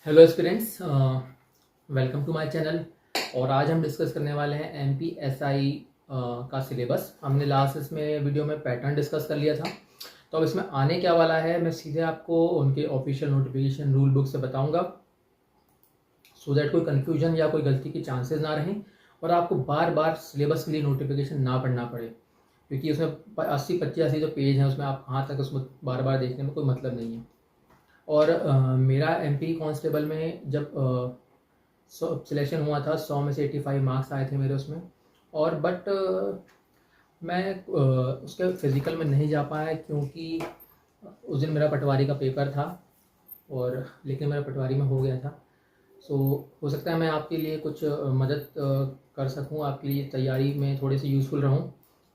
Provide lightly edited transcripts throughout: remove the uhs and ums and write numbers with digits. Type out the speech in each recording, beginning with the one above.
Hello aspirants, welcome to my channel. और आज हम डिस्कस करने वाले हैं एमपीएसआई का सिलेबस। हमने लास्ट इसमें वीडियो में पैटर्न डिस्कस कर लिया था, तो अब इसमें आने क्या वाला है मैं सीधे आपको उनके ऑफिशियल नोटिफिकेशन रूल बुक से बताऊंगा, सो दैट कोई कन्फ्यूजन या कोई गलती की चांसेस ना रहें और आपको बार बार सिलेबस के लिए नोटिफिकेशन ना पढ़ना पड़े, क्योंकि उसमें 80-85 जो पेज हैं उसमें आप कहाँ तक उसमें बार बार देखने में कोई मतलब नहीं है। और मेरा एमपी कांस्टेबल में जब सिलेक्शन हुआ था 100 में से 85 मार्क्स आए थे मेरे उसमें। और बट मैं उसके फिज़िकल में नहीं जा पाया क्योंकि उस दिन मेरा पटवारी का पेपर था, और लेकिन मेरा पटवारी में हो गया था। सो हो सकता है मैं आपके लिए कुछ मदद कर सकूं, आपके लिए तैयारी में थोड़ी सी यूज़फुल रहूं।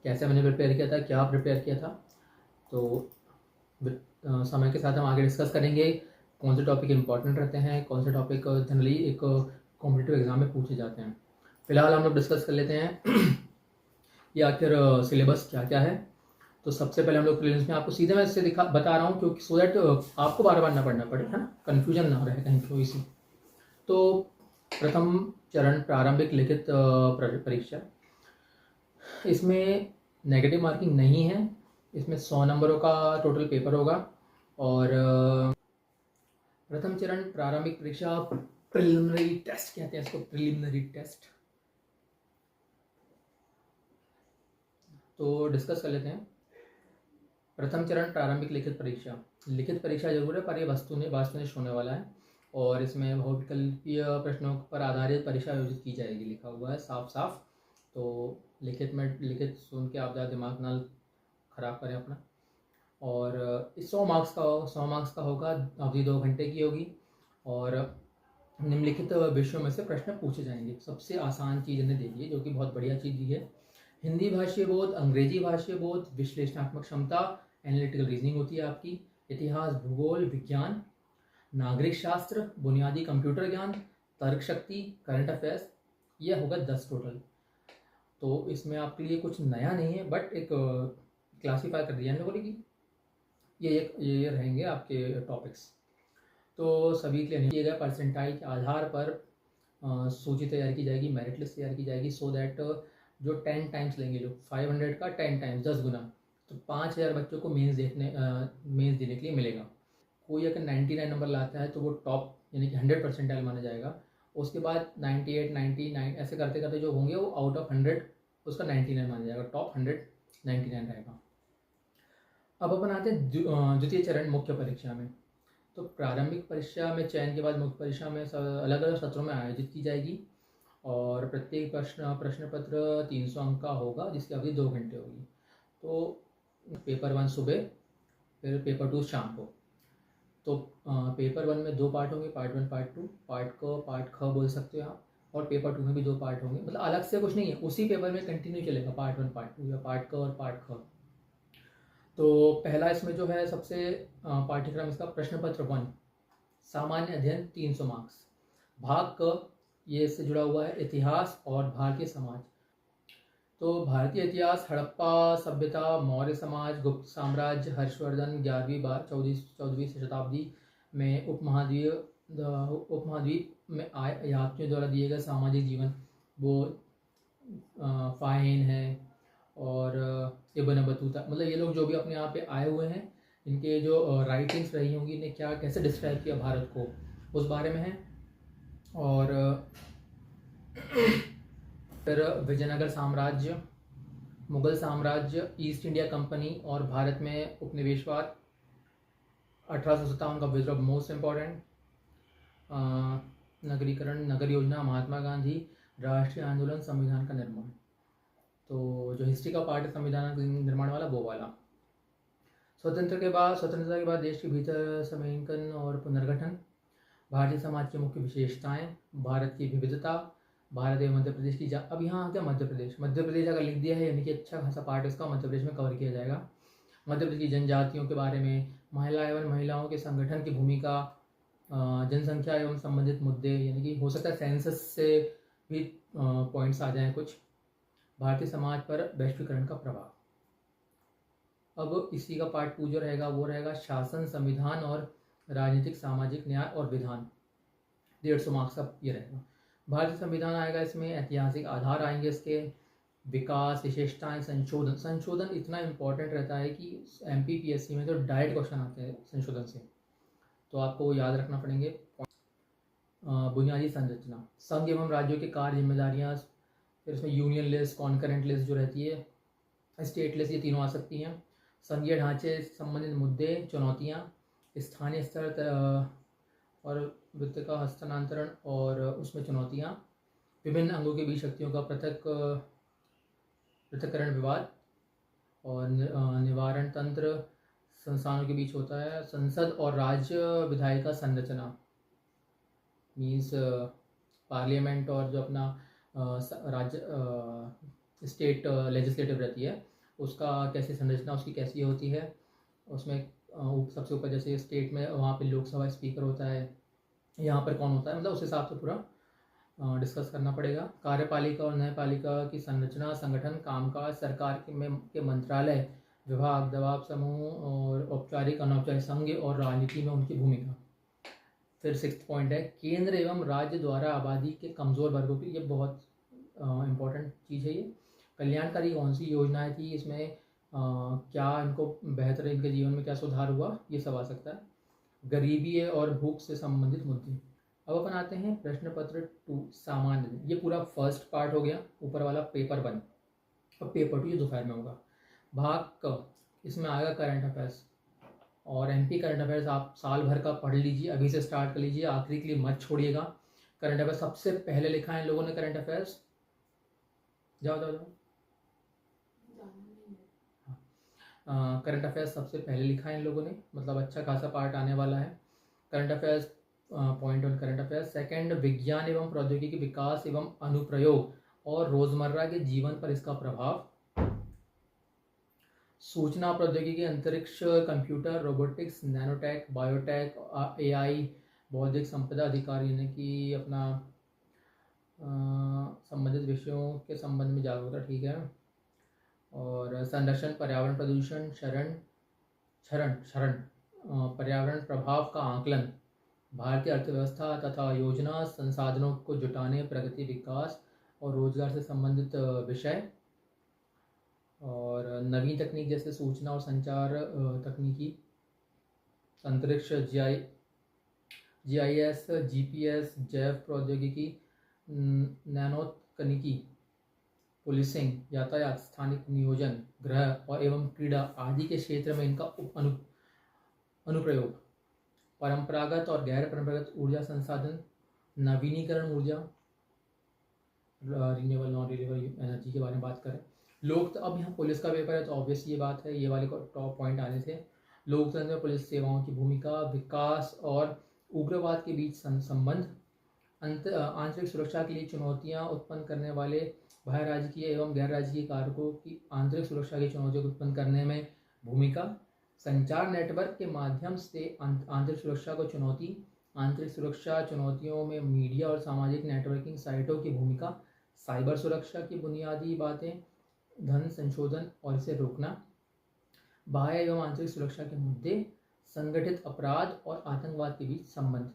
कैसे मैंने प्रिपेयर किया था, क्या प्रिपेयर किया था, तो समय के साथ हम आगे डिस्कस करेंगे कौन से टॉपिक इंपॉर्टेंट रहते हैं, कौन से टॉपिक जनरली एक कॉम्पिटिटिव एग्जाम में पूछे जाते हैं। फिलहाल हम लोग डिस्कस कर लेते हैं ये आखिर सिलेबस क्या क्या है। तो सबसे पहले हम लोग प्रीलिम्स में आपको सीधे मैं इससे बता रहा हूँ, क्योंकि सो दैट आपको बार बार ना पढ़ना पड़े, है ना, कन्फ्यूजन ना रहे कहीं कोई सी। तो प्रथम चरण प्रारंभिक लिखित परीक्षा, इसमें नेगेटिव मार्किंग नहीं है। इसमें 100 नंबरों का टोटल पेपर होगा। और प्रथम चरण प्रारंभिक परीक्षा, प्रिलिमिनरी टेस्ट कहते हैं इसको, प्रिलिमिनरी टेस्ट। तो डिस्कस कर लेते हैं। प्रथम चरण प्रारंभिक लिखित परीक्षा। लिखित परीक्षा जरूर है, पर ये वास्तुनिष्ठ होने वाला है और इसमें बहुविकल्पीय प्रश्नों पर आधारित परीक्षा आयोजित की जाएगी, लिखा हुआ है साफ साफ। तो लिखित सुन के आप ज़्यादा दिमाग ना खराब करें अपना। और इस 100 मार्क्स का होगा, अवधि 2 घंटे की होगी और निम्नलिखित विषयों में से प्रश्न पूछे जाएंगे। सबसे आसान चीज़ इन्हें दे दी है, जो कि बहुत बढ़िया चीज़ दी है। हिंदी भाषीय बोध, अंग्रेजी भाषीय बोध, विश्लेषणात्मक क्षमता, एनालिटिकल रीजनिंग होती है आपकी, इतिहास, भूगोल, विज्ञान, नागरिक शास्त्र, बुनियादी कंप्यूटर ज्ञान, तर्क शक्ति, करंट अफेयर्स, यह होगा 10 टोटल। तो इसमें आपके लिए कुछ नया नहीं है, बट एक क्लासीफाई कर दिया है लोगों ने कि ये रहेंगे आपके टॉपिक्स। तो सभी के लिए नहीं किए गए परसेंटाइल के आधार पर सूची तैयार की जाएगी, मेरिट लिस्ट तैयार की जाएगी, सो दैट जो 10 टाइम्स लेंगे, जो 500 का 10 टाइम्स 10 गुना, तो 5000 बच्चों को मेंस देने के लिए मिलेगा। कोई अगर 99 नंबर लाता है तो वो टॉप यानी कि 100 परसेंटाइल माना जाएगा। उसके बाद 98, 99 ऐसे करते करते जो होंगे वो आउट ऑफ 100 उसका 99 माना जाएगा, टॉप 100 99 रहेगा। अब अपन आते हैं द्वितीय चरण मुख्य परीक्षा में। तो प्रारंभिक परीक्षा में चयन के बाद मुख्य परीक्षा में अलग अलग सत्रों में आयोजित की जाएगी और प्रत्येक प्रश्न पत्र 300 अंक का होगा, जिसकी अवधि 2 घंटे होगी। तो पेपर 1 सुबह, फिर पेपर 2 शाम को। तो पेपर 1 में 2 पार्ट होंगे, पार्ट 1 पार्ट 2। पार्ट ख बोल सकते हो आप। और पेपर 2 में भी 2 पार्ट होंगे, मतलब अलग से कुछ नहीं है, उसी पेपर में कंटिन्यू चलेगा, पार्ट 1 पार्ट 2 या पार्ट क और पार्ट ख। तो पहला इसमें जो है सबसे पाठ्यक्रम इसका प्रश्न पत्र 1, सामान्य अध्ययन 300 मार्क्स। भाग क ये इससे जुड़ा हुआ है, इतिहास और भारतीय समाज। तो भारतीय इतिहास, हड़प्पा सभ्यता, मौर्य समाज, गुप्त साम्राज्य, हर्षवर्धन, 11वीं 14वीं शताब्दी में उपमहाद्वीप में आए यात्रियों द्वारा दिए गए सामाजिक जीवन, वो फाइन है। और इब्न बतूता, मतलब ये लोग जो भी अपने यहाँ पे आए हुए हैं, इनके जो राइटिंग्स रही होंगी, इन्हें क्या कैसे डिस्क्राइब किया भारत को, उस बारे में है। और फिर विजयनगर साम्राज्य, मुगल साम्राज्य, ईस्ट इंडिया कंपनी और भारत में उपनिवेशवाद, 1857 का विद्रोह मोस्ट इम्पॉर्टेंट, नगरीकरण, नगर योजना, महात्मा गांधी, राष्ट्रीय आंदोलन, संविधान का निर्माण। तो जो हिस्ट्री का पार्ट है संविधान निर्माण वाला, वो वाला। स्वतंत्रता के बाद देश के भीतर समेकन और पुनर्गठन, भारतीय समाज की मुख्य विशेषताएं, भारत की विविधता, भारत एवं मध्य प्रदेश की अब यहाँ क्या मध्य प्रदेश अगर लिख दिया है यानी कि अच्छा खासा पार्ट इसका मध्य प्रदेश में कवर किया जाएगा। मध्य प्रदेश की जनजातियों के बारे में, महिलाओं के संगठन की भूमिका, जनसंख्या एवं संबंधित मुद्दे, यानी कि हो सकता है सेंसस से भी पॉइंट्स आ जाएं कुछ। भारतीय समाज पर वैश्वीकरण का प्रभाव। अब इसी का पार्ट 2 जो रहेगा वो रहेगा शासन, संविधान और राजनीतिक सामाजिक न्याय और विधान। 150 मार्क्स का ये रहेगा। भारतीय संविधान आएगा, इसमें ऐतिहासिक आधार आएंगे, इसके विकास, विशेषताएं, संशोधन इतना इम्पोर्टेंट रहता है कि MPPSC में तो डायरेक्ट क्वेश्चन आते हैं संशोधन से, तो आपको वो याद रखना पड़ेंगे। बुनियादी संरचना, संघ एवं राज्यों के कार्य जिम्मेदारियाँ, फिर इसमें यूनियन लिस्ट, कॉन्करेंट लिस्ट जो रहती है, स्टेट लिस्ट, ये तीनों आ सकती हैं। संघीय ढांचे संबंधित मुद्दे, चुनौतियाँ, स्थानीय स्तर और वित्त का हस्तांतरण और उसमें चुनौतियाँ, विभिन्न अंगों के बीच शक्तियों का पृथक्करण, विवाद और निवारण तंत्र संस्थानों के बीच होता है। संसद और राज्य विधायिका संरचना, मीन्स पार्लियामेंट और जो अपना राज्य स्टेट लेजिस्लेटिव रहती है, उसका कैसी संरचना उसकी कैसी होती है। उसमें सबसे ऊपर जैसे स्टेट में वहाँ पे लोकसभा स्पीकर होता है, यहाँ पर कौन होता है, मतलब उस हिसाब से पूरा डिस्कस करना पड़ेगा। कार्यपालिका और न्यायपालिका की संरचना, संगठन, कामकाज, सरकार के मंत्रालय, विभाग, दबाव समूह और औपचारिक अनौपचारिक संघ और राजनीति में उनकी भूमिका। फिर 6th पॉइंट है केंद्र एवं राज्य द्वारा आबादी के कमज़ोर वर्गों की, ये बहुत इम्पोर्टेंट चीज़ है। ये कल्याणकारी कौन सी योजनाएं थी, इसमें क्या इनको बेहतर, इनके जीवन में क्या सुधार हुआ, ये सब आ सकता है। गरीबी और भूख से संबंधित मुद्दे। अब अपन आते हैं प्रश्न पत्र 2 सामान्य, ये पूरा फर्स्ट पार्ट हो गया, ऊपर वाला पेपर 1। अब पेपर 2 ये दोपहर में होगा। भाग क, इसमें आएगा करंट अफेयर्स और MP करंट अफेयर्स आप साल भर का पढ़ लीजिए, अभी से स्टार्ट कर लीजिए, आखिरी के लिए मत छोड़िएगा। करंट अफेयर्स सबसे पहले लिखा है इन लोगों ने, करंट अफेयर्स, जाओ जाओ जाओ। करंट अफेयर्स सबसे पहले लिखा है इन लोगों ने, मतलब अच्छा खासा पार्ट आने वाला है। Current affairs point on current affairs. Second, विज्ञान एवं प्रौद्योगिकी विकास एवं अनुप्रयोग और रोजमर्रा के जीवन पर इसका प्रभाव। सूचना प्रौद्योगिकी, अंतरिक्ष, computer, robotics, nanotech, biotech, AI, बौद्धिक संपदा अधिकार, यानी कि अपना संबंधित विषयों के संबंध में जागरूकता, ठीक है। और संरक्षण, पर्यावरण प्रदूषण, क्षरण पर्यावरण प्रभाव का आकलन, भारतीय अर्थव्यवस्था तथा योजना, संसाधनों को जुटाने, प्रगति, विकास और रोजगार से संबंधित विषय। और नवीन तकनीक जैसे सूचना और संचार तकनीकी, अंतरिक्ष, GIS, GPS, जैव प्रौद्योगिकी, नैनोतकनीकी, पुलिसिंग, यातायात, स्थानिक नियोजन, गृह और एवं क्रीड़ा आदि के क्षेत्र में इनका अनुप्रयोग। परंपरागत और गैर परंपरागत ऊर्जा संसाधन, नवीनीकरण ऊर्जा, रिन्यूएबल नॉन रिन्यूएबल एनर्जी के बारे में बात करें। लोक, अब यहाँ पुलिस का पेपर है तो ऑब्वियस ये बात है, ये वाले को टॉप पॉइंट आने थे। लोकतंत्र में पुलिस सेवाओं की भूमिका, विकास और उग्रवाद के बीच संबंध, आंतरिक सुरक्षा के लिए चुनौतियाँ उत्पन्न करने वाले बाह्य राजकीय एवं गैर राजकीय कारकों की आंतरिक सुरक्षा की चुनौतियों को उत्पन्न करने में भूमिका, संचार नेटवर्क के माध्यम से आंतरिक सुरक्षा को चुनौती, आंतरिक सुरक्षा चुनौतियों में मीडिया और सामाजिक नेटवर्किंग साइटों की भूमिका, साइबर सुरक्षा की बुनियादी बातें, धन संशोधन और इसे रोकना, बाह्य एवं आंतरिक सुरक्षा के मुद्दे, संगठित अपराध और आतंकवाद के बीच संबंध।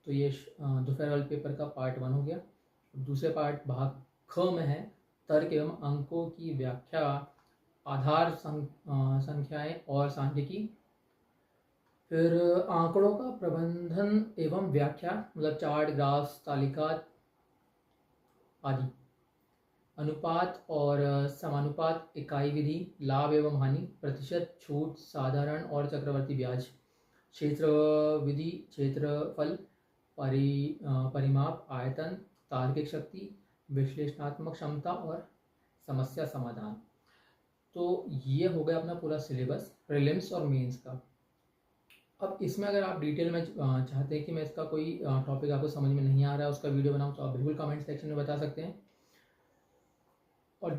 तो ये दोपहर वाले पेपर का पार्ट 1 हो गया। दूसरे पार्ट भाग ख में है तर्क एवं अंकों की व्याख्या, आधार संख्याएं और सांख्यिकी, फिर आंकड़ों का प्रबंधन एवं व्याख्या, मतलब चार्ट, ग्राफ्स, तालिका आदि, अनुपात और समानुपात, इकाई विधि, लाभ एवं हानि, प्रतिशत, छूट, साधारण और चक्रवर्ती ब्याज, क्षेत्र विधि, क्षेत्रफल, परिमाप, आयतन, तार्किक शक्ति, विश्लेषणात्मक क्षमता और समस्या समाधान। तो ये हो गया अपना पूरा सिलेबस प्रीलिम्स और मेंस का। अब इसमें अगर आप डिटेल में चाहते हैं कि मैं इसका कोई टॉपिक आपको समझ में नहीं आ रहा है उसका वीडियो बनाऊं, तो आप बिल्कुल कमेंट सेक्शन में बता सकते हैं। और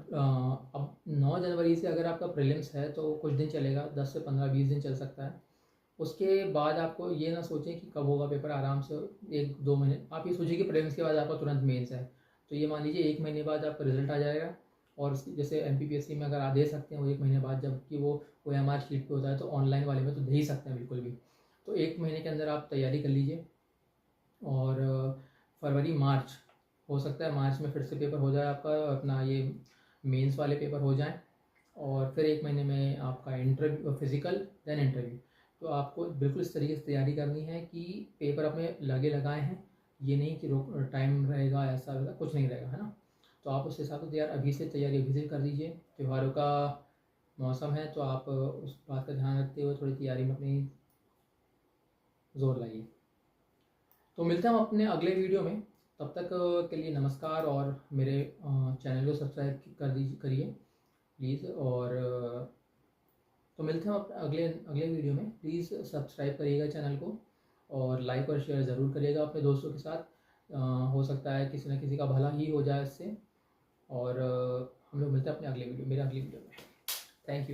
अब 9 जनवरी से अगर आपका प्रीलिम्स है तो कुछ दिन चलेगा, 10 से 15-20 दिन चल सकता है। उसके बाद आपको ये ना सोचें कि कब होगा पेपर, आराम से 1-2 महीने आप ये सोचिए कि प्रीलिम्स के बाद आपका तुरंत मेंस है, तो ये मान लीजिए 1 महीने बाद आपका रिजल्ट आ जाएगा। और जैसे MPPSC में अगर आप दे सकते हैं वो 1 महीने बाद, जबकि वो OMR शीट पे होता है, तो ऑनलाइन वाले में तो दे ही सकते हैं बिल्कुल भी। तो 1 महीने के अंदर आप तैयारी कर लीजिए और फरवरी मार्च हो सकता है, मार्च में फिर से पेपर हो जाए आपका, अपना ये मेंस वाले पेपर हो जाएं, और फिर 1 महीने में आपका इंटरव्यू, फिजिकल, देन इंटरव्यू। तो आपको बिल्कुल इस तरीके से तैयारी करनी है कि पेपर अपने लगे लगाए हैं, ये नहीं कि रोक टाइम रहेगा ऐसा वैसा, कुछ नहीं रहेगा, है ना। तो आप उस हिसाब से अभी से तैयारी अभी से कर दीजिए। त्योहारों का मौसम है, तो आप उस बात का ध्यान रखते हुए थोड़ी तैयारी में अपनी जोर लाइए। तो मिलते हैं हम अपने अगले वीडियो में, तब तक के लिए नमस्कार, और मेरे चैनल को सब्सक्राइब करिए प्लीज़। और तो मिलते हैं अपने अगले अगले वीडियो में। प्लीज़ सब्सक्राइब करिएगा चैनल को, और लाइक और शेयर ज़रूर करिएगा अपने दोस्तों के साथ। हो सकता है किसी न किसी का भला ही हो जाए इससे। और हम लोग मिलते हैं अपने अगले वीडियो, मेरे अगले वीडियो में। Thank you.